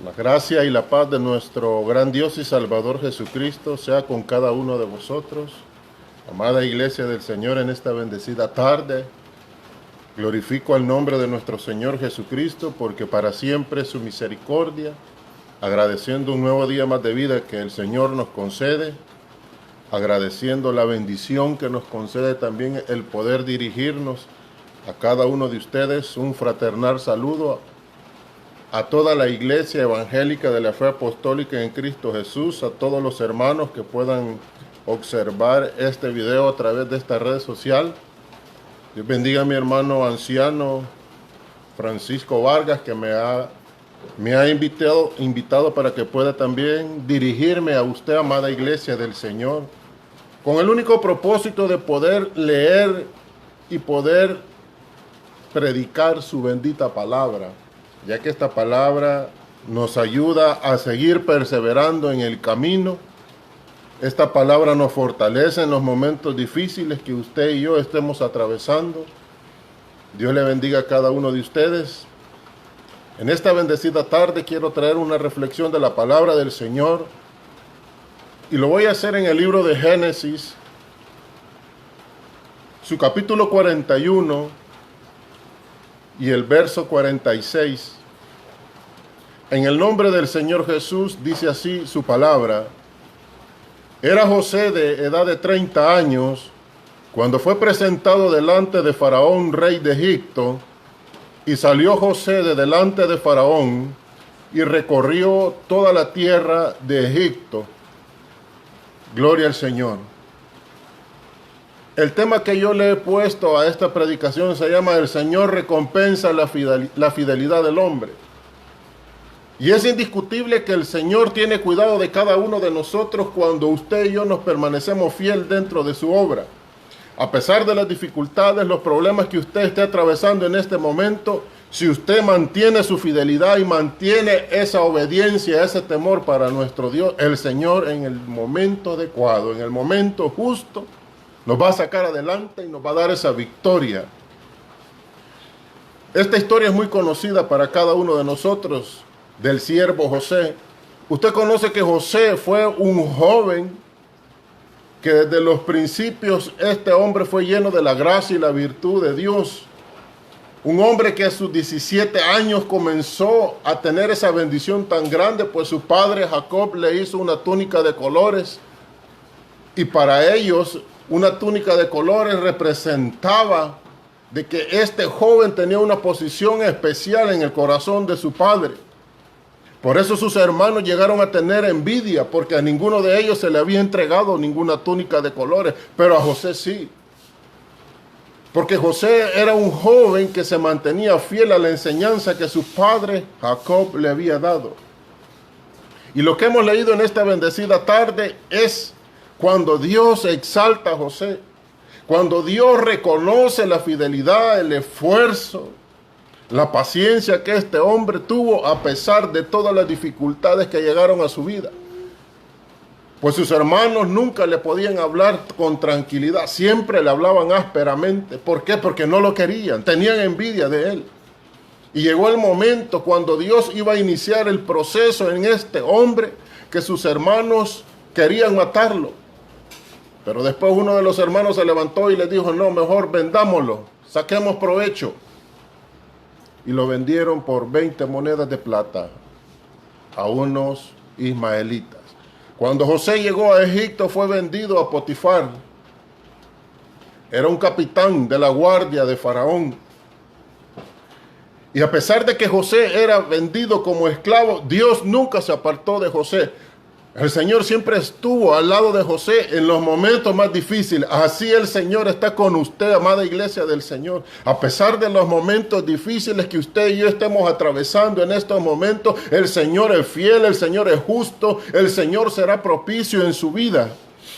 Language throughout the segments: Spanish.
La gracia y la paz de nuestro gran Dios y Salvador Jesucristo sea con cada uno de vosotros. Amada Iglesia del Señor, en esta bendecida tarde, glorifico el nombre de nuestro Señor Jesucristo, porque para siempre es su misericordia, agradeciendo un nuevo día más de vida que el Señor nos concede, agradeciendo la bendición que nos concede también el poder dirigirnos a cada uno de ustedes. Un fraternal saludo a toda la iglesia evangélica de la fe apostólica en Cristo Jesús, a todos los hermanos que puedan observar este video a través de esta red social. Dios bendiga a mi hermano anciano Francisco Vargas, que me ha invitado para que pueda también dirigirme a usted, amada iglesia del Señor, con el único propósito de poder leer y poder predicar su bendita palabra, ya que esta palabra nos ayuda a seguir perseverando en el camino. Esta palabra nos fortalece en los momentos difíciles que usted y yo estemos atravesando. Dios le bendiga a cada uno de ustedes. En esta bendecida tarde quiero traer una reflexión de la palabra del Señor, y lo voy a hacer en el libro de Génesis, su capítulo 41 y el verso 46. En el nombre del Señor Jesús dice así su palabra: Era José de edad de 30 años cuando fue presentado delante de Faraón, rey de Egipto, y salió José de delante de Faraón y recorrió toda la tierra de Egipto. Gloria al Señor. El tema que yo le he puesto a esta predicación se llama El Señor recompensa la fidelidad del hombre. Y es indiscutible que el Señor tiene cuidado de cada uno de nosotros cuando usted y yo nos permanecemos fiel dentro de su obra. A pesar de las dificultades, los problemas que usted esté atravesando en este momento, si usted mantiene su fidelidad y mantiene esa obediencia, ese temor para nuestro Dios, el Señor en el momento adecuado, en el momento justo, nos va a sacar adelante y nos va a dar esa victoria. Esta historia es muy conocida para cada uno de nosotros, del siervo José. Usted conoce que José fue un joven que desde los principios este hombre fue lleno de la gracia y la virtud de Dios. Un hombre que a sus 17 años comenzó a tener esa bendición tan grande, pues su padre Jacob le hizo una túnica de colores, y para ellos una túnica de colores representaba de que este joven tenía una posición especial en el corazón de su padre. Por eso sus hermanos llegaron a tener envidia, porque a ninguno de ellos se le había entregado ninguna túnica de colores, pero a José sí. Porque José era un joven que se mantenía fiel a la enseñanza que su padre Jacob le había dado. Y lo que hemos leído en esta bendecida tarde es cuando Dios exalta a José, cuando Dios reconoce la fidelidad, el esfuerzo, la paciencia que este hombre tuvo a pesar de todas las dificultades que llegaron a su vida. Pues sus hermanos nunca le podían hablar con tranquilidad, siempre le hablaban ásperamente. ¿Por qué? Porque no lo querían, tenían envidia de él. Y llegó el momento cuando Dios iba a iniciar el proceso en este hombre, que sus hermanos querían matarlo. Pero después uno de los hermanos se levantó y le dijo: no, mejor vendámoslo, saquemos provecho. Y lo vendieron por 20 monedas de plata a unos ismaelitas. Cuando José llegó a Egipto, fue vendido a Potifar. Era un capitán de la guardia de Faraón. Y a pesar de que José era vendido como esclavo, Dios nunca se apartó de José. El Señor siempre estuvo al lado de José en los momentos más difíciles. Así el Señor está con usted, amada iglesia del Señor. A pesar de los momentos difíciles que usted y yo estemos atravesando en estos momentos, el Señor es fiel, el Señor es justo, el Señor será propicio en su vida.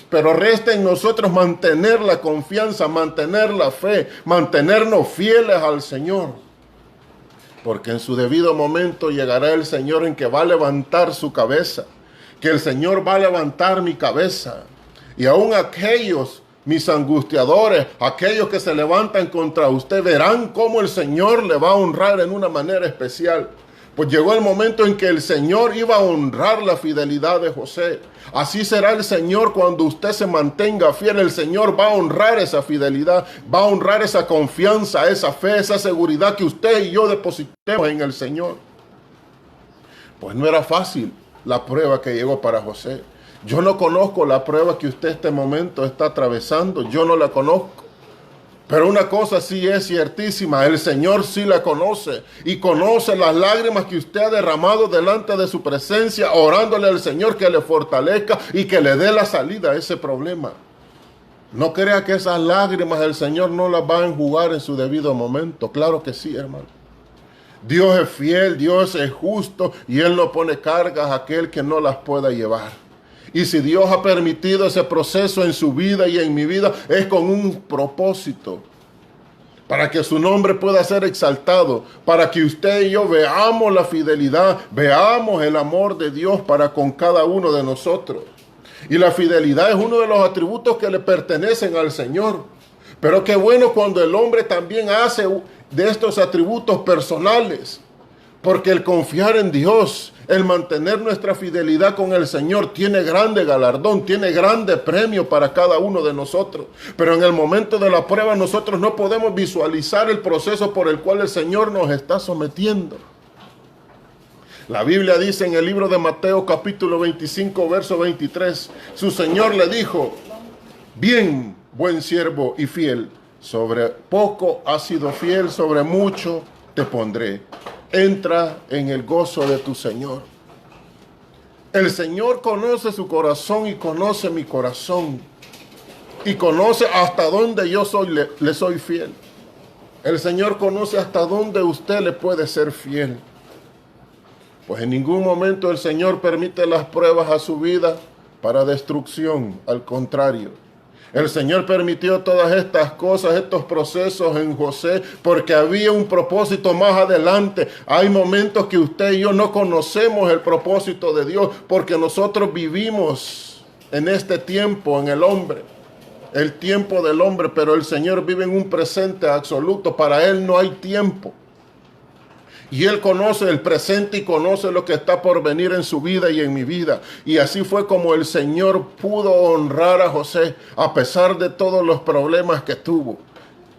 Pero resta en nosotros mantener la confianza, mantener la fe, mantenernos fieles al Señor. Porque en su debido momento llegará el Señor en que va a levantar su cabeza. Que el Señor va a levantar mi cabeza. Y aún aquellos, mis angustiadores, aquellos que se levantan contra usted, verán cómo el Señor le va a honrar en una manera especial. Pues llegó el momento en que el Señor iba a honrar la fidelidad de José. Así será el Señor cuando usted se mantenga fiel. El Señor va a honrar esa fidelidad, va a honrar esa confianza, esa fe, esa seguridad que usted y yo depositemos en el Señor. Pues no era fácil la prueba que llegó para José. Yo no conozco la prueba que usted en este momento está atravesando. Yo no la conozco. Pero una cosa sí es ciertísima, el Señor sí la conoce y conoce las lágrimas que usted ha derramado delante de su presencia, orándole al Señor que le fortalezca y que le dé la salida a ese problema. No crea que esas lágrimas el Señor no las va a enjugar en su debido momento. Claro que sí, hermano. Dios es fiel, Dios es justo y Él no pone cargas a aquel que no las pueda llevar. Y si Dios ha permitido ese proceso en su vida y en mi vida, es con un propósito. Para que su nombre pueda ser exaltado. Para que usted y yo veamos la fidelidad, veamos el amor de Dios para con cada uno de nosotros. Y la fidelidad es uno de los atributos que le pertenecen al Señor. Pero qué bueno cuando el hombre también hace de estos atributos personales. Porque el confiar en Dios, el mantener nuestra fidelidad con el Señor tiene grande galardón, tiene grande premio para cada uno de nosotros. Pero en el momento de la prueba nosotros no podemos visualizar el proceso por el cual el Señor nos está sometiendo. La Biblia dice en el libro de Mateo capítulo 25 verso 23, su Señor le dijo, bien, buen siervo y fiel, sobre poco has sido fiel, sobre mucho te pondré. Entra en el gozo de tu Señor. El Señor conoce su corazón y conoce mi corazón. Y conoce hasta dónde yo le soy fiel. El Señor conoce hasta dónde usted le puede ser fiel. Pues en ningún momento el Señor permite las pruebas a su vida para destrucción. Al contrario. El Señor permitió todas estas cosas, estos procesos en José, porque había un propósito más adelante. Hay momentos que usted y yo no conocemos el propósito de Dios, porque nosotros vivimos en este tiempo, en el hombre, el tiempo del hombre, pero el Señor vive en un presente absoluto. Para Él no hay tiempo. Y Él conoce el presente y conoce lo que está por venir en su vida y en mi vida. Y así fue como el Señor pudo honrar a José a pesar de todos los problemas que tuvo.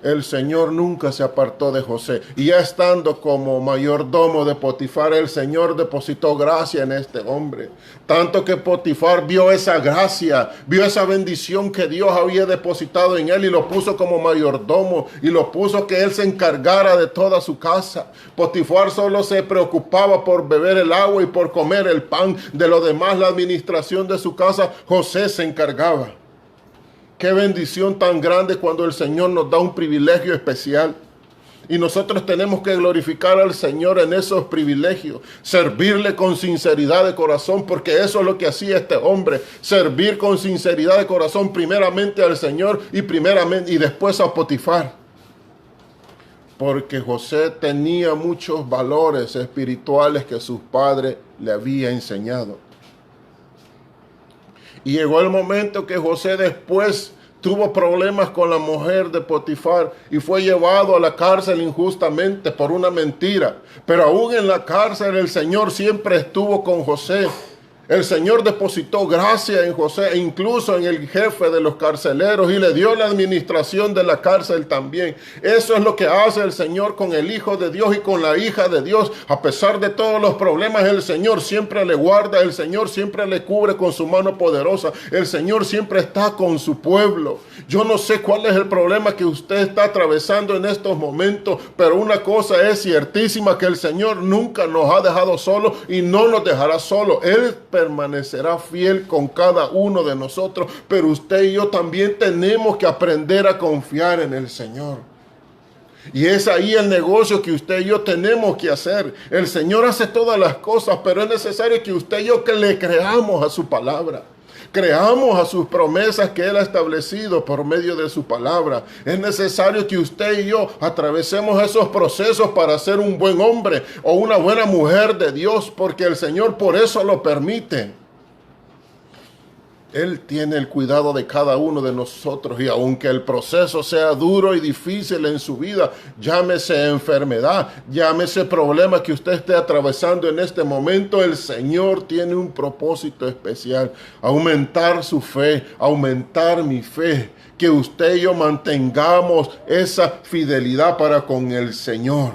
El Señor nunca se apartó de José. Y ya estando como mayordomo de Potifar, el Señor depositó gracia en este hombre. Tanto que Potifar vio esa gracia, vio esa bendición que Dios había depositado en él y lo puso como mayordomo y lo puso que él se encargara de toda su casa. Potifar solo se preocupaba por beber el agua y por comer el pan. De lo demás, la administración de su casa, José se encargaba. Qué bendición tan grande cuando el Señor nos da un privilegio especial. Y nosotros tenemos que glorificar al Señor en esos privilegios. Servirle con sinceridad de corazón, porque eso es lo que hacía este hombre. Servir con sinceridad de corazón primeramente al Señor y después a Potifar. Porque José tenía muchos valores espirituales que su padre le había enseñado. Y llegó el momento que José después tuvo problemas con la mujer de Potifar y fue llevado a la cárcel injustamente por una mentira. Pero aún en la cárcel el Señor siempre estuvo con José. El Señor depositó gracia en José e incluso en el jefe de los carceleros y le dio la administración de la cárcel también. Eso es lo que hace el Señor con el Hijo de Dios y con la hija de Dios. A pesar de todos los problemas, el Señor siempre le guarda, el Señor siempre le cubre con su mano poderosa. El Señor siempre está con su pueblo. Yo no sé cuál es el problema que usted está atravesando en estos momentos, pero una cosa es ciertísima, que el Señor nunca nos ha dejado solos y no nos dejará solos. Él permanecerá fiel con cada uno de nosotros, pero usted y yo también tenemos que aprender a confiar en el Señor. Y es ahí el negocio que usted y yo tenemos que hacer. El Señor hace todas las cosas, pero es necesario que usted y yo que le creamos a su palabra. Creamos a sus promesas que Él ha establecido por medio de su palabra. Es necesario que usted y yo atravesemos esos procesos para ser un buen hombre o una buena mujer de Dios, porque el Señor por eso lo permite. Él tiene el cuidado de cada uno de nosotros, y aunque el proceso sea duro y difícil en su vida, llámese enfermedad, llámese problema que usted esté atravesando en este momento, el Señor tiene un propósito especial: aumentar su fe, aumentar mi fe, que usted y yo mantengamos esa fidelidad para con el Señor.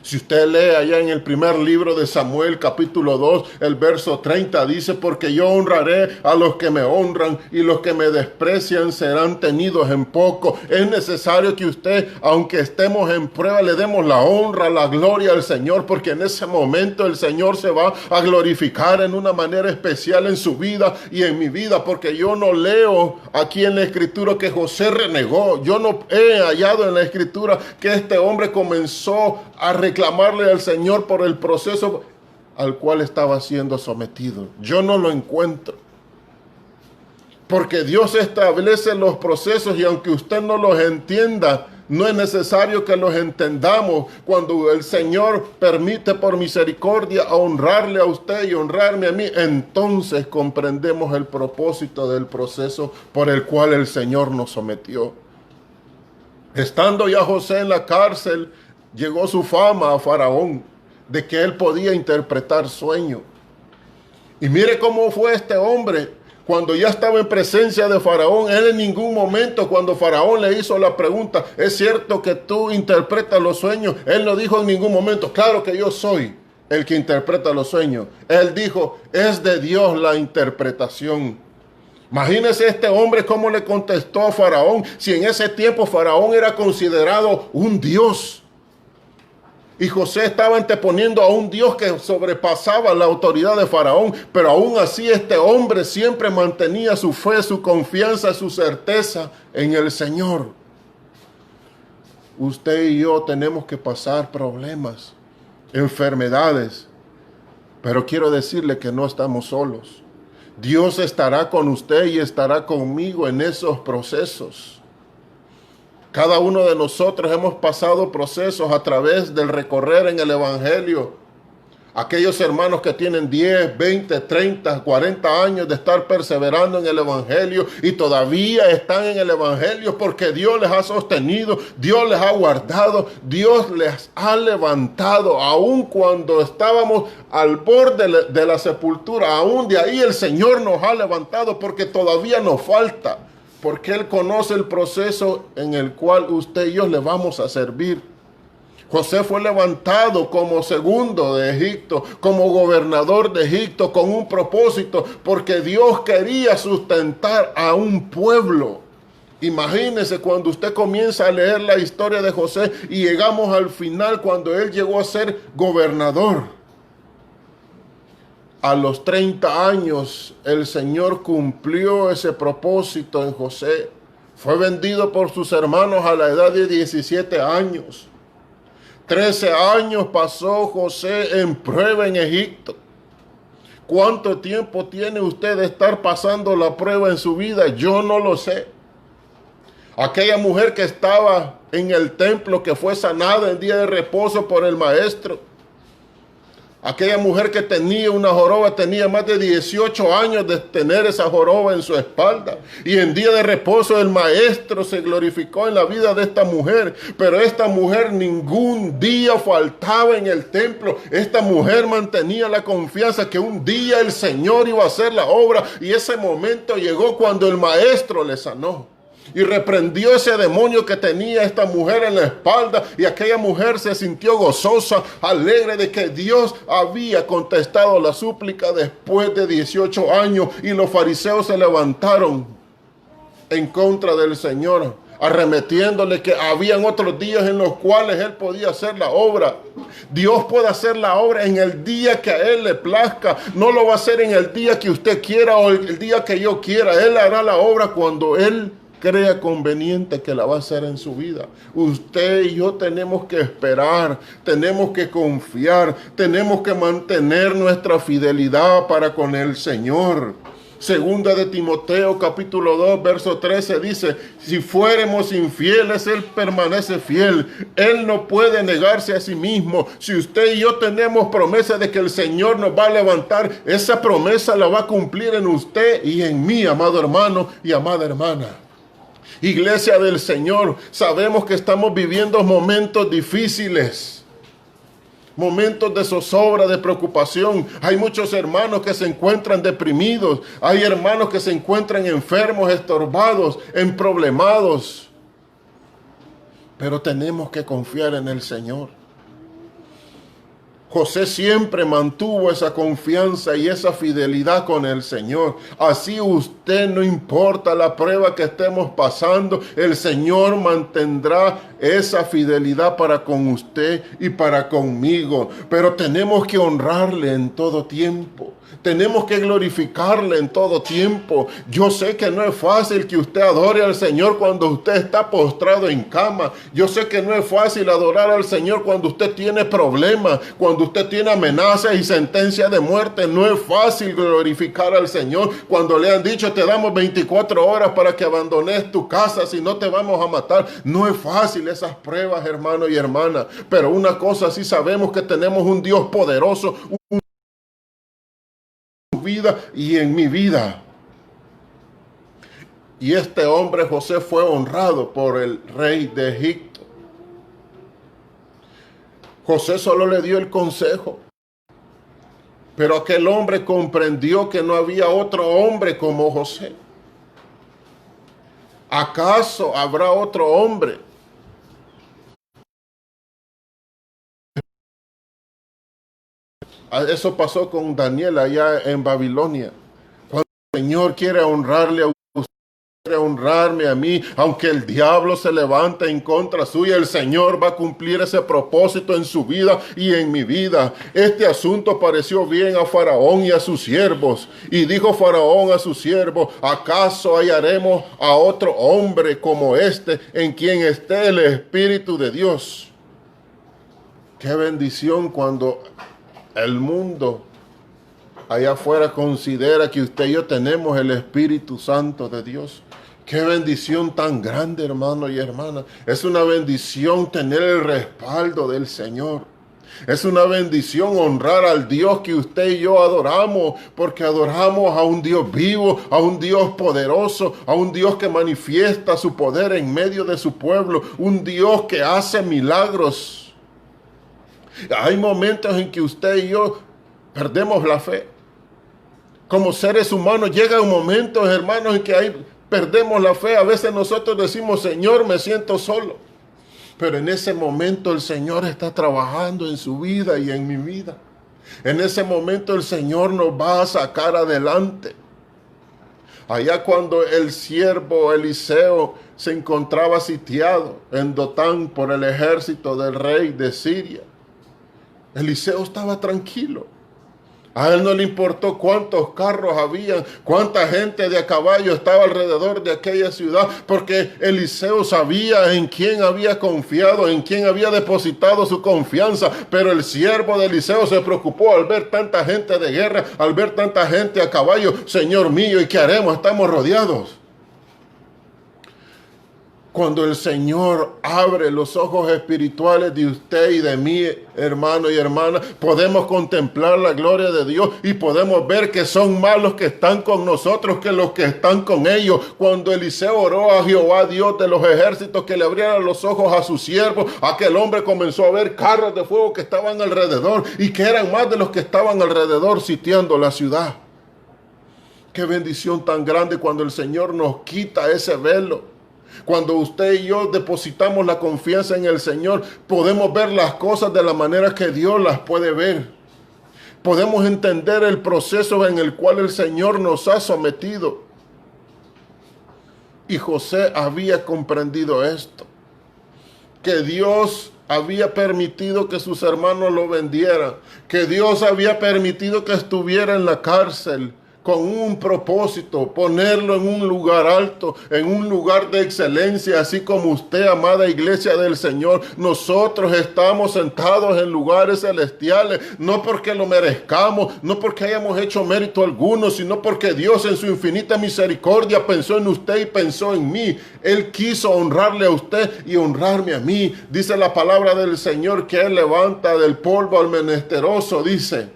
Si usted lee allá en el primer libro de Samuel, capítulo 2, el verso 30, dice: porque yo honraré a los que me honran, y los que me desprecian serán tenidos en poco. Es necesario que usted, aunque estemos en prueba, le demos la honra, la gloria al Señor, porque en ese momento el Señor se va a glorificar en una manera especial en su vida y en mi vida, porque yo no leo aquí en la Escritura que José renegó. Yo no he hallado en la Escritura que este hombre comenzó a reclamarle al Señor por el proceso al cual estaba siendo sometido. Yo no lo encuentro. Porque Dios establece los procesos, y aunque usted no los entienda, no es necesario que los entendamos. Cuando el Señor permite por misericordia honrarle a usted y honrarme a mí, entonces comprendemos el propósito del proceso por el cual el Señor nos sometió. Estando ya José en la cárcel, llegó su fama a Faraón de que él podía interpretar sueños. Y mire cómo fue este hombre. Cuando ya estaba en presencia de Faraón, él en ningún momento, cuando Faraón le hizo la pregunta: ¿es cierto que tú interpretas los sueños?, él no dijo en ningún momento: claro que yo soy el que interpreta los sueños. Él dijo: es de Dios la interpretación. Imagínese este hombre cómo le contestó a Faraón, si en ese tiempo Faraón era considerado un dios. Y José estaba anteponiendo a un Dios que sobrepasaba la autoridad de Faraón, pero aún así este hombre siempre mantenía su fe, su confianza, su certeza en el Señor. Usted y yo tenemos que pasar problemas, enfermedades, pero quiero decirle que no estamos solos. Dios estará con usted y estará conmigo en esos procesos. Cada uno de nosotros hemos pasado procesos a través del recorrer en el Evangelio. Aquellos hermanos que tienen 10, 20, 30, 40 años de estar perseverando en el Evangelio y todavía están en el Evangelio porque Dios les ha sostenido, Dios les ha guardado, Dios les ha levantado. Aun cuando estábamos al borde de la sepultura, aún de ahí el Señor nos ha levantado porque todavía nos falta. Porque Él conoce el proceso en el cual usted y yo le vamos a servir. José fue levantado como segundo de Egipto, como gobernador de Egipto, con un propósito, porque Dios quería sustentar a un pueblo. Imagínese cuando usted comienza a leer la historia de José y llegamos al final cuando él llegó a ser gobernador. A los 30 años el Señor cumplió ese propósito en José. Fue vendido por sus hermanos a la edad de 17 años. 13 años pasó José en prueba en Egipto. ¿Cuánto tiempo tiene usted de estar pasando la prueba en su vida? Yo no lo sé. Aquella mujer que estaba en el templo, que fue sanada en día de reposo por el maestro. Aquella mujer que tenía una joroba, tenía más de 18 años de tener esa joroba en su espalda. Y en día de reposo el maestro se glorificó en la vida de esta mujer. Pero esta mujer ningún día faltaba en el templo. Esta mujer mantenía la confianza que un día el Señor iba a hacer la obra. Y ese momento llegó cuando el maestro le sanó. Y reprendió ese demonio que tenía esta mujer en la espalda. Y aquella mujer se sintió gozosa, alegre de que Dios había contestado la súplica después de 18 años. Y los fariseos se levantaron en contra del Señor, arremetiéndole que habían otros días en los cuales Él podía hacer la obra. Dios puede hacer la obra en el día que a Él le plazca. No lo va a hacer en el día que usted quiera o el día que yo quiera. Él hará la obra cuando Él crea conveniente que la va a hacer en su vida. Usted y yo tenemos que esperar, tenemos que confiar, tenemos que mantener nuestra fidelidad para con el Señor. Segunda de Timoteo capítulo 2 verso 13 dice, si fuéramos infieles, Él permanece fiel. Él no puede negarse a sí mismo. Si usted y yo tenemos promesa de que el Señor nos va a levantar, esa promesa la va a cumplir en usted y en mí, amado hermano y amada hermana. Iglesia del Señor, sabemos que estamos viviendo momentos difíciles. Momentos de zozobra, de preocupación. Hay muchos hermanos que se encuentran deprimidos. Hay hermanos que se encuentran enfermos, estorbados, emproblemados. Pero tenemos que confiar en el Señor. José siempre mantuvo esa confianza y esa fidelidad con el Señor. Así usted, no importa la prueba que estemos pasando, el Señor mantendrá esa fidelidad para con usted y para conmigo. Pero tenemos que honrarle en todo tiempo. Tenemos que glorificarle en todo tiempo. Yo sé que no es fácil que usted adore al Señor cuando usted está postrado en cama. Yo sé que no es fácil adorar al Señor cuando usted tiene problemas, cuando usted tiene amenazas y sentencia de muerte. No es fácil glorificar al Señor cuando le han dicho, te damos 24 horas para que abandones tu casa, si no te vamos a matar. No es fácil esas pruebas, hermano y hermana. Pero una cosa sí sabemos, que tenemos un Dios poderoso, vida y en mi vida. Y este hombre José fue honrado por el rey de Egipto. José solo le dio el consejo, pero aquel hombre comprendió que no había otro hombre como José. ¿Acaso habrá otro hombre? Eso pasó con Daniel allá en Babilonia. Cuando el Señor quiere honrarle a usted, quiere honrarme a mí, aunque el diablo se levante en contra suya, el Señor va a cumplir ese propósito en su vida y en mi vida. Este asunto pareció bien a Faraón y a sus siervos. Y dijo Faraón a sus siervos, ¿acaso hallaremos a otro hombre como este en quien esté el Espíritu de Dios? Qué bendición cuando el mundo allá afuera considera que usted y yo tenemos el Espíritu Santo de Dios. Qué bendición tan grande, hermano y hermana. Es una bendición tener el respaldo del Señor. Es una bendición honrar al Dios que usted y yo adoramos, porque adoramos a un Dios vivo, a un Dios poderoso, a un Dios que manifiesta su poder en medio de su pueblo, un Dios que hace milagros. Hay momentos en que usted y yo perdemos la fe. Como seres humanos llega un momento, hermanos, en que perdemos la fe. A veces nosotros decimos, Señor, me siento solo. Pero en ese momento el Señor está trabajando en su vida y en mi vida. En ese momento el Señor nos va a sacar adelante. Allá cuando el siervo Eliseo se encontraba sitiado en Dotán por el ejército del rey de Siria, Eliseo estaba tranquilo. A él no le importó cuántos carros habían, cuánta gente de a caballo estaba alrededor de aquella ciudad, porque Eliseo sabía en quién había confiado, en quién había depositado su confianza. Pero el siervo de Eliseo se preocupó al ver tanta gente de guerra, al ver tanta gente a caballo. Señor mío, ¿y qué haremos? Estamos rodeados. Cuando el Señor abre los ojos espirituales de usted y de mí, hermano y hermana, podemos contemplar la gloria de Dios y podemos ver que son más los que están con nosotros que los que están con ellos. Cuando Eliseo oró a Jehová, Dios de los ejércitos, que le abriera los ojos a su siervo, aquel hombre comenzó a ver carros de fuego que estaban alrededor y que eran más de los que estaban alrededor sitiando la ciudad. Qué bendición tan grande cuando el Señor nos quita ese velo. Cuando usted y yo depositamos la confianza en el Señor, podemos ver las cosas de la manera que Dios las puede ver. Podemos entender el proceso en el cual el Señor nos ha sometido. Y José había comprendido esto, que Dios había permitido que sus hermanos lo vendieran, que Dios había permitido que estuviera en la cárcel con un propósito, ponerlo en un lugar alto, en un lugar de excelencia, así como usted, amada iglesia del Señor. Nosotros estamos sentados en lugares celestiales, no porque lo merezcamos, no porque hayamos hecho mérito alguno, sino porque Dios en su infinita misericordia pensó en usted y pensó en mí. Él quiso honrarle a usted y honrarme a mí. Dice la palabra del Señor que Él levanta del polvo al menesteroso, dice.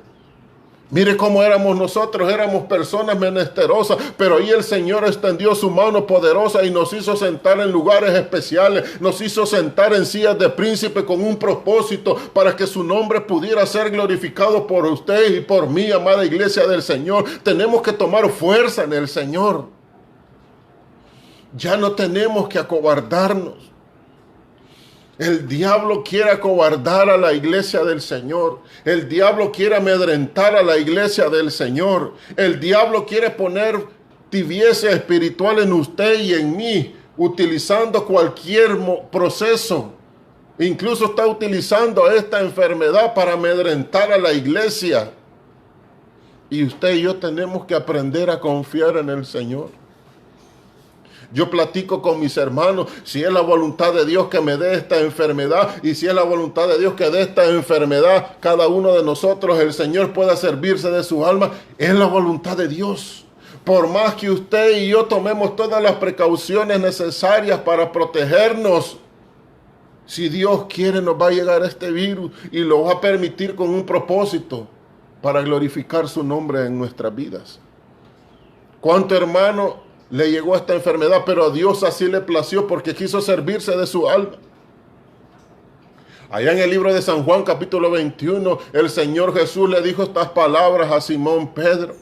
Mire cómo éramos nosotros, éramos personas menesterosas, pero ahí el Señor extendió su mano poderosa y nos hizo sentar en lugares especiales, nos hizo sentar en sillas de príncipe con un propósito para que su nombre pudiera ser glorificado por usted y por mí, amada iglesia del Señor. Tenemos que tomar fuerza en el Señor. Ya no tenemos que acobardarnos. El diablo quiere acobardar a la iglesia del Señor. El diablo quiere amedrentar a la iglesia del Señor. El diablo quiere poner tibieza espiritual en usted y en mí, utilizando cualquier proceso. Incluso está utilizando esta enfermedad para amedrentar a la iglesia. Y usted y yo tenemos que aprender a confiar en el Señor. Yo platico con mis hermanos, si es la voluntad de Dios que me dé esta enfermedad y si es la voluntad de Dios que dé esta enfermedad, cada uno de nosotros, el Señor pueda servirse de su alma, es la voluntad de Dios. Por más que usted y yo tomemos todas las precauciones necesarias para protegernos, si Dios quiere nos va a llegar este virus y lo va a permitir con un propósito para glorificar su nombre en nuestras vidas. ¿Cuánto hermano le llegó esta enfermedad? Pero a Dios así le plació porque quiso servirse de su alma. Allá en el libro de San Juan capítulo 21, el Señor Jesús le dijo estas palabras a Simón Pedro.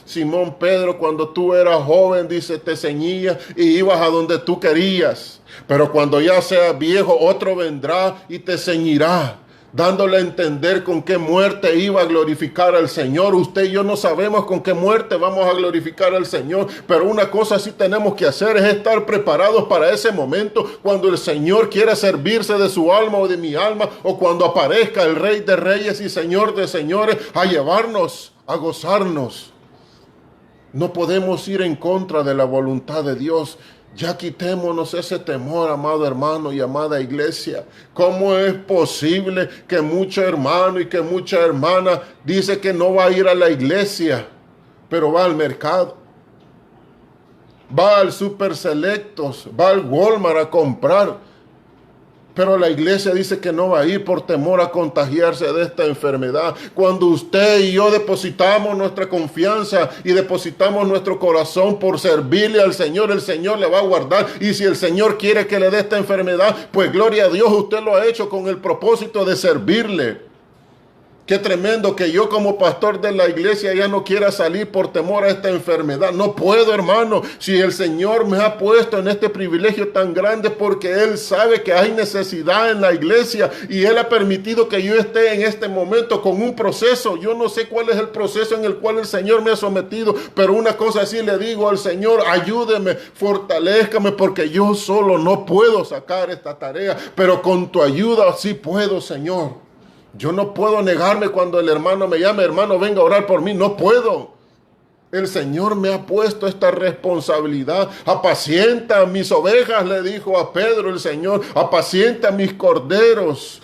Simón Pedro, cuando tú eras joven, dice, te ceñías y ibas a donde tú querías. Pero cuando ya seas viejo, otro vendrá y te ceñirá, dándole a entender con qué muerte iba a glorificar al Señor. Usted y yo no sabemos con qué muerte vamos a glorificar al Señor, pero una cosa sí tenemos que hacer es estar preparados para ese momento, cuando el Señor quiera servirse de su alma o de mi alma, o cuando aparezca el Rey de Reyes y Señor de Señores a llevarnos, a gozarnos. No podemos ir en contra de la voluntad de Dios. Ya quitémonos ese temor, amado hermano y amada iglesia. ¿Cómo es posible que mucho hermano y que mucha hermana dice que no va a ir a la iglesia, pero va al mercado, va al Super Selectos, va al Walmart a comprar? Pero la iglesia dice que no va a ir por temor a contagiarse de esta enfermedad. Cuando usted y yo depositamos nuestra confianza y depositamos nuestro corazón por servirle al Señor, el Señor le va a guardar. Y si el Señor quiere que le dé esta enfermedad, pues gloria a Dios, usted lo ha hecho con el propósito de servirle. Qué tremendo que yo como pastor de la iglesia ya no quiera salir por temor a esta enfermedad. No puedo, hermano. Si el Señor me ha puesto en este privilegio tan grande porque Él sabe que hay necesidad en la iglesia y Él ha permitido que yo esté en este momento con un proceso. Yo no sé cuál es el proceso en el cual el Señor me ha sometido, pero una cosa sí le digo al Señor: ayúdeme, fortalézcame, porque yo solo no puedo sacar esta tarea, pero con tu ayuda sí puedo, Señor. Yo no puedo negarme cuando el hermano me llame: hermano, venga a orar por mí. No puedo. El Señor me ha puesto esta responsabilidad. Apacienta mis ovejas, le dijo a Pedro el Señor. Apacienta mis corderos.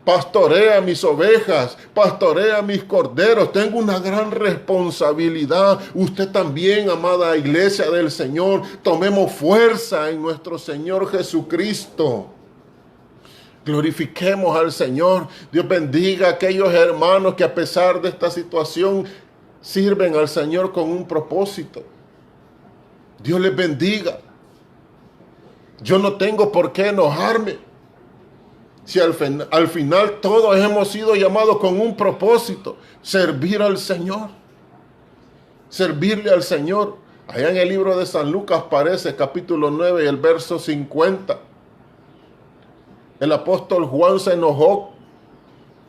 Pastorea mis ovejas, pastorea mis corderos. Tengo una gran responsabilidad. Usted también, amada iglesia del Señor, tomemos fuerza en nuestro Señor Jesucristo. Glorifiquemos al Señor. Dios bendiga a aquellos hermanos que a pesar de esta situación sirven al Señor con un propósito. Dios les bendiga. Yo no tengo por qué enojarme. Si al final todos hemos sido llamados con un propósito: servir al Señor. Servirle al Señor. Allá en el libro de San Lucas aparece capítulo 9 y el verso 50. El apóstol Juan se enojó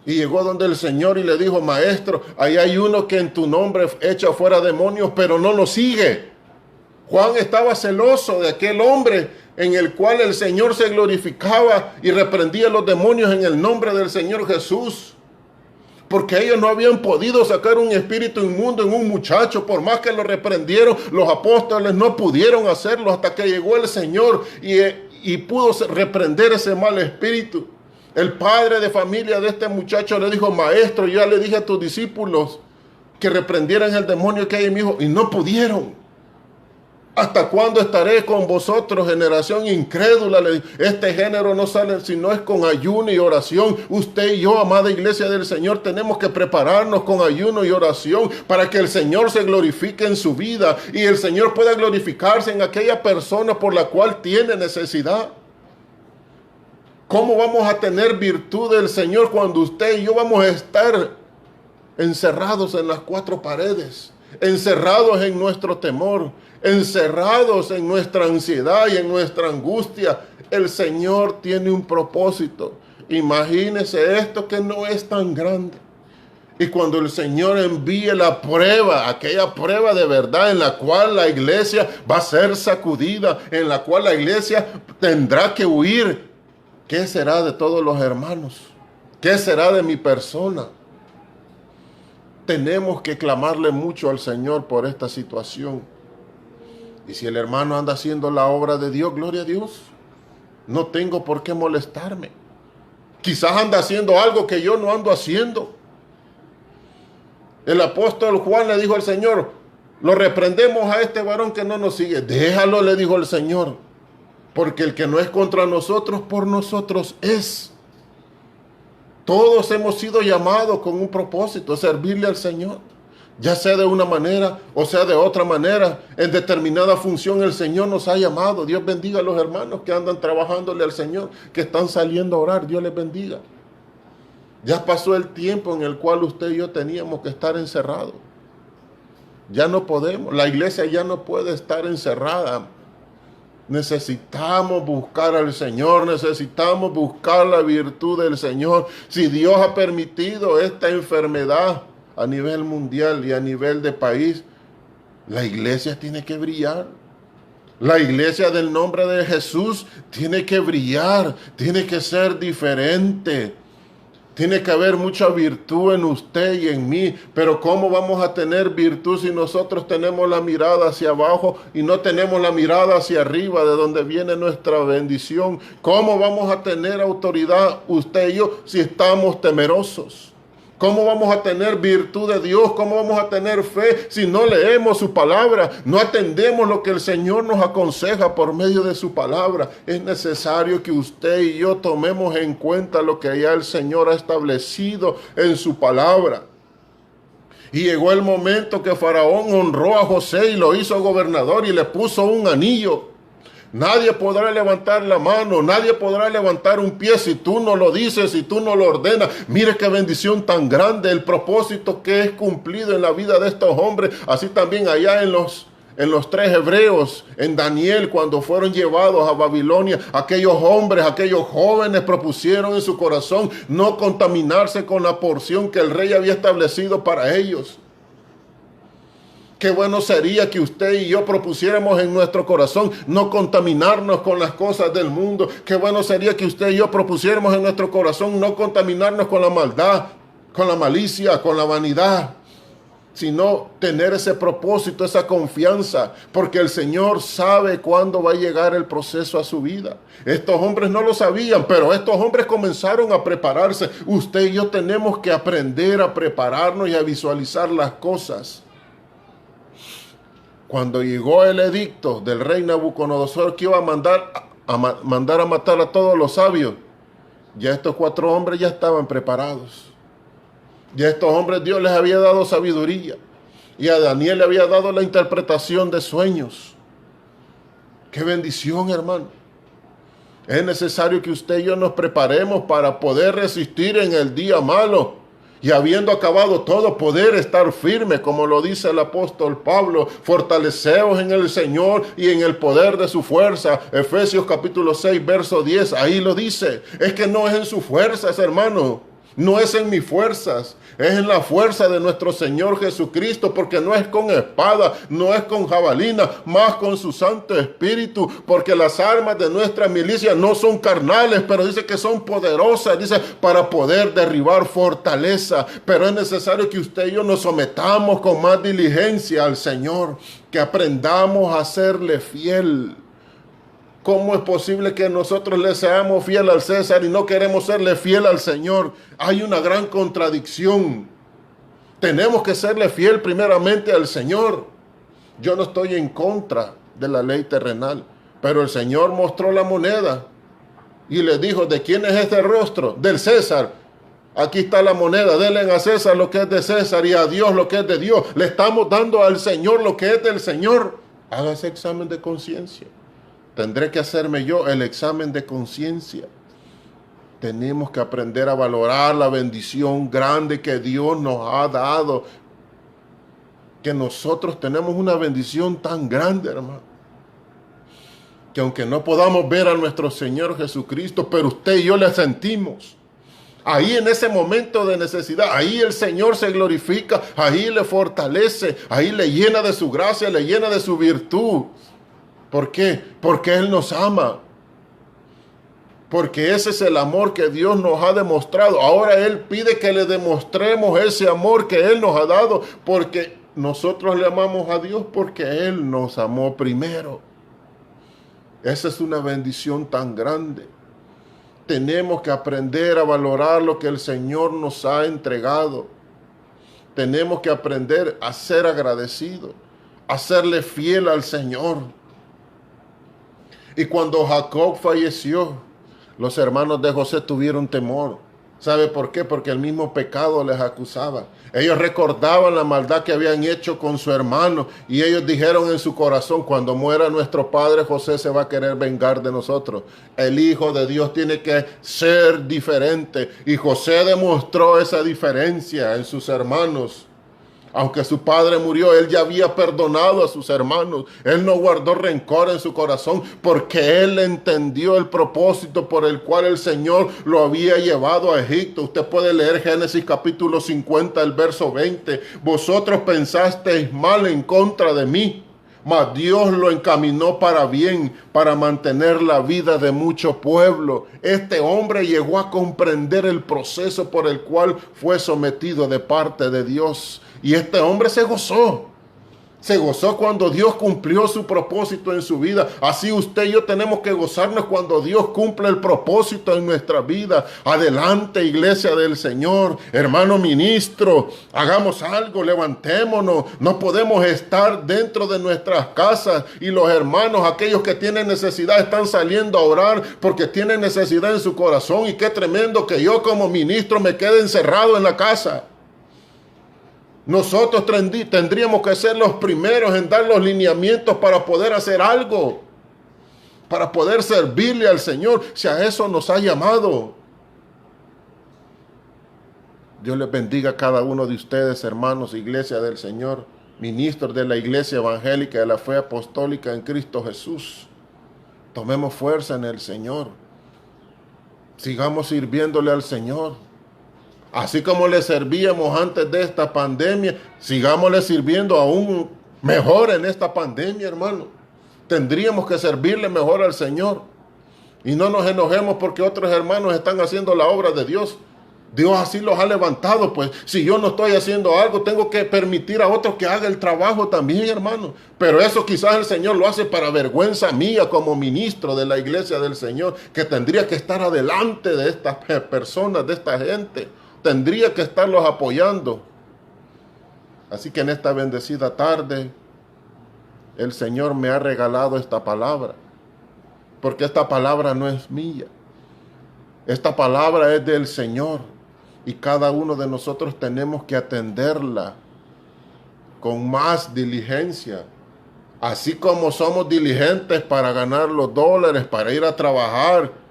y llegó donde el Señor y le dijo: maestro, ahí hay uno que en tu nombre echa fuera demonios, pero no nos sigue. Juan estaba celoso de aquel hombre en el cual el Señor se glorificaba y reprendía a los demonios en el nombre del Señor Jesús. porque ellos no habían podido sacar un espíritu inmundo en un muchacho. Por más que lo reprendieron, los apóstoles no pudieron hacerlo hasta que llegó el Señor y pudo reprender ese mal espíritu. El padre de familia de este muchacho le dijo: maestro, yo ya le dije a tus discípulos que reprendieran el demonio que hay en mi hijo, y no pudieron. ¿Hasta cuándo estaré con vosotros, generación incrédula? Este género no sale si no es con ayuno y oración. Usted y yo, amada iglesia del Señor, tenemos que prepararnos con ayuno y oración para que el Señor se glorifique en su vida y el Señor pueda glorificarse en aquella persona por la cual tiene necesidad. ¿Cómo vamos a tener virtud del Señor cuando usted y yo vamos a estar encerrados en las cuatro paredes, encerrados en nuestro temor, encerrados en nuestra ansiedad y en nuestra angustia? El Señor tiene un propósito. Imagínese esto, que no es tan grande. Y cuando el Señor envíe la prueba, aquella prueba de verdad en la cual la iglesia va a ser sacudida, en la cual la iglesia tendrá que huir, ¿qué será de todos los hermanos? ¿Qué será de mi persona? Tenemos que clamarle mucho al Señor por esta situación. Y si el hermano anda haciendo la obra de Dios, gloria a Dios, no tengo por qué molestarme. Quizás anda haciendo algo que yo no ando haciendo. El apóstol Juan le dijo al Señor: lo reprendemos a este varón que no nos sigue. Déjalo, le dijo el Señor, porque el que no es contra nosotros, por nosotros es. Todos hemos sido llamados con un propósito: servirle al Señor. Ya sea de una manera o sea de otra manera, en determinada función el Señor nos ha llamado. Dios bendiga a los hermanos que andan trabajándole al Señor, que están saliendo a orar. Dios les bendiga. Ya pasó el tiempo en el cual usted y yo teníamos que estar encerrados. Ya no podemos. La iglesia ya no puede estar encerrada. Necesitamos buscar al Señor, necesitamos buscar la virtud del Señor. Si Dios ha permitido esta enfermedad a nivel mundial y a nivel de país, la iglesia tiene que brillar. La iglesia del nombre de Jesús tiene que brillar, tiene que ser diferente. Tiene que haber mucha virtud en usted y en mí. Pero ¿cómo vamos a tener virtud si nosotros tenemos la mirada hacia abajo y no tenemos la mirada hacia arriba, de donde viene nuestra bendición? ¿Cómo vamos a tener autoridad usted y yo si estamos temerosos? ¿Cómo vamos a tener virtud de Dios? ¿Cómo vamos a tener fe si no leemos su palabra? No atendemos lo que el Señor nos aconseja por medio de su palabra. Es necesario que usted y yo tomemos en cuenta lo que ya el Señor ha establecido en su palabra. Y llegó el momento que Faraón honró a José y lo hizo gobernador y le puso un anillo. Nadie podrá levantar la mano, nadie podrá levantar un pie si tú no lo dices, si tú no lo ordenas. Mire qué bendición tan grande, el propósito que es cumplido en la vida de estos hombres. Así también allá en los 3 hebreos, en Daniel, cuando fueron llevados a Babilonia, aquellos hombres, aquellos jóvenes propusieron en su corazón no contaminarse con la porción que el rey había establecido para ellos. Qué bueno sería que usted y yo propusiéramos en nuestro corazón no contaminarnos con las cosas del mundo. Qué bueno sería que usted y yo propusiéramos en nuestro corazón no contaminarnos con la maldad, con la malicia, con la vanidad, sino tener ese propósito, esa confianza, porque el Señor sabe cuándo va a llegar el proceso a su vida. Estos hombres no lo sabían, pero estos hombres comenzaron a prepararse. Usted y yo tenemos que aprender a prepararnos y a visualizar las cosas. Cuando llegó el edicto del rey Nabucodonosor que iba a mandar a matar a todos los sabios, ya estos 4 hombres ya estaban preparados. Ya estos hombres Dios les había dado sabiduría. Y a Daniel le había dado la interpretación de sueños. ¡Qué bendición, hermano! Es necesario que usted y yo nos preparemos para poder resistir en el día malo. Y habiendo acabado todo, poder estar firme, como lo dice el apóstol Pablo. Fortaleceos en el Señor y en el poder de su fuerza. Efesios capítulo 6, verso 10, ahí lo dice. Es que no es en sus fuerzas, hermano. No es en mis fuerzas, es en la fuerza de nuestro Señor Jesucristo, porque no es con espada, no es con jabalina, más con su Santo Espíritu, porque las armas de nuestra milicia no son carnales, pero dice que son poderosas, dice, para poder derribar fortaleza. Pero es necesario que usted y yo nos sometamos con más diligencia al Señor, que aprendamos a serle fiel. ¿Cómo es posible que nosotros le seamos fiel al César y no queremos serle fiel al Señor? Hay una gran contradicción. Tenemos que serle fiel primeramente al Señor. Yo no estoy en contra de la ley terrenal, pero el Señor mostró la moneda y le dijo, ¿de quién es este rostro? Del César. Aquí está la moneda, denle a César lo que es de César y a Dios lo que es de Dios. Le estamos dando al Señor lo que es del Señor. Haga ese examen de conciencia. Tendré que hacerme yo el examen de conciencia. Tenemos que aprender a valorar la bendición grande que Dios nos ha dado. Que nosotros tenemos una bendición tan grande, hermano. Que aunque no podamos ver a nuestro Señor Jesucristo, pero usted y yo le sentimos. Ahí en ese momento de necesidad, ahí el Señor se glorifica, ahí le fortalece, ahí le llena de su gracia, le llena de su virtud. ¿Por qué? Porque Él nos ama. Porque ese es el amor que Dios nos ha demostrado. Ahora Él pide que le demostremos ese amor que Él nos ha dado. Porque nosotros le amamos a Dios porque Él nos amó primero. Esa es una bendición tan grande. Tenemos que aprender a valorar lo que el Señor nos ha entregado. Tenemos que aprender a ser agradecidos, a serle fiel al Señor. Y cuando Jacob falleció, los hermanos de José tuvieron temor. ¿Sabe por qué? Porque el mismo pecado les acusaba. Ellos recordaban la maldad que habían hecho con su hermano y ellos dijeron en su corazón, cuando muera nuestro padre, José se va a querer vengar de nosotros. El Hijo de Dios tiene que ser diferente y José demostró esa diferencia en sus hermanos. Aunque su padre murió, él ya había perdonado a sus hermanos. Él no guardó rencor en su corazón porque él entendió el propósito por el cual el Señor lo había llevado a Egipto. Usted puede leer Génesis capítulo 50, el verso 20. Vosotros pensasteis mal en contra de mí, mas Dios lo encaminó para bien, para mantener la vida de mucho pueblo. Este hombre llegó a comprender el proceso por el cual fue sometido de parte de Dios. Y este hombre se gozó. Se gozó cuando Dios cumplió su propósito en su vida. Así usted y yo tenemos que gozarnos cuando Dios cumple el propósito en nuestra vida. Adelante, iglesia del Señor. Hermano ministro, hagamos algo, levantémonos. No podemos estar dentro de nuestras casas y los hermanos, aquellos que tienen necesidad, están saliendo a orar porque tienen necesidad en su corazón. Y qué tremendo que yo como ministro me quede encerrado en la casa. Nosotros tendríamos que ser los primeros en dar los lineamientos para poder hacer algo, para poder servirle al Señor, si a eso nos ha llamado. Dios les bendiga a cada uno de ustedes, hermanos, iglesia del Señor, ministros de la iglesia evangélica de la fe apostólica en Cristo Jesús. Tomemos fuerza en el Señor. Sigamos sirviéndole al Señor. Así como le servíamos antes de esta pandemia, sigámosle sirviendo aún mejor en esta pandemia, hermano. Tendríamos que servirle mejor al Señor. Y no nos enojemos porque otros hermanos están haciendo la obra de Dios. Dios así los ha levantado, pues si yo no estoy haciendo algo, tengo que permitir a otros que hagan el trabajo también, hermano. Pero eso quizás el Señor lo hace para vergüenza mía como ministro de la iglesia del Señor, que tendría que estar adelante de estas personas, de esta gente. Tendría que estarlos apoyando. Así que en esta bendecida tarde, el Señor me ha regalado esta palabra. Porque esta palabra no es mía. Esta palabra es del Señor. Y cada uno de nosotros tenemos que atenderla con más diligencia. Así como somos diligentes para ganar los dólares, para ir a trabajar,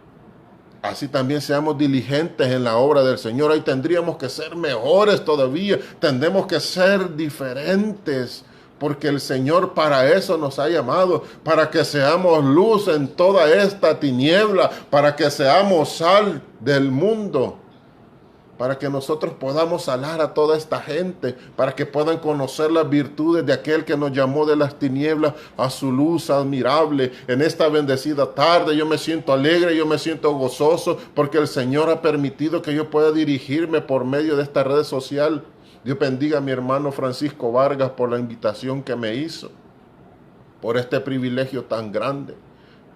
así también seamos diligentes en la obra del Señor. Ahí tendríamos que ser mejores todavía. Tendremos que ser diferentes. Porque el Señor para eso nos ha llamado. Para que seamos luz en toda esta tiniebla. Para que seamos sal del mundo. para que nosotros podamos salar a toda esta gente, para que puedan conocer las virtudes de aquel que nos llamó de las tinieblas a su luz admirable. En esta bendecida tarde yo me siento alegre, yo me siento gozoso, porque el Señor ha permitido que yo pueda dirigirme por medio de esta red social. Dios bendiga a mi hermano Francisco Vargas por la invitación que me hizo, por este privilegio tan grande.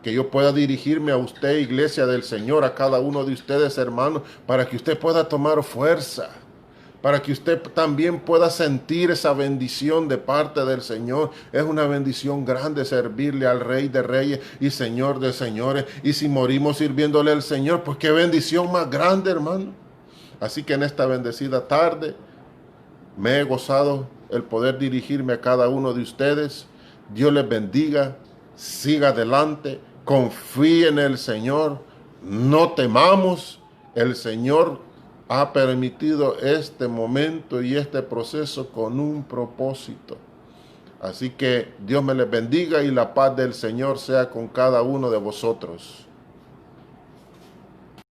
Que yo pueda dirigirme a usted, iglesia del Señor, a cada uno de ustedes, hermanos, para que usted pueda tomar fuerza, para que usted también pueda sentir esa bendición de parte del Señor. Es una bendición grande servirle al Rey de Reyes y Señor de Señores. Y si morimos sirviéndole al Señor, pues qué bendición más grande, hermano. Así que en esta bendecida tarde me he gozado el poder dirigirme a cada uno de ustedes. Dios les bendiga, siga adelante, confíe en el Señor, no temamos. El Señor ha permitido este momento y este proceso con un propósito. Así que Dios me les bendiga y la paz del Señor sea con cada uno de vosotros.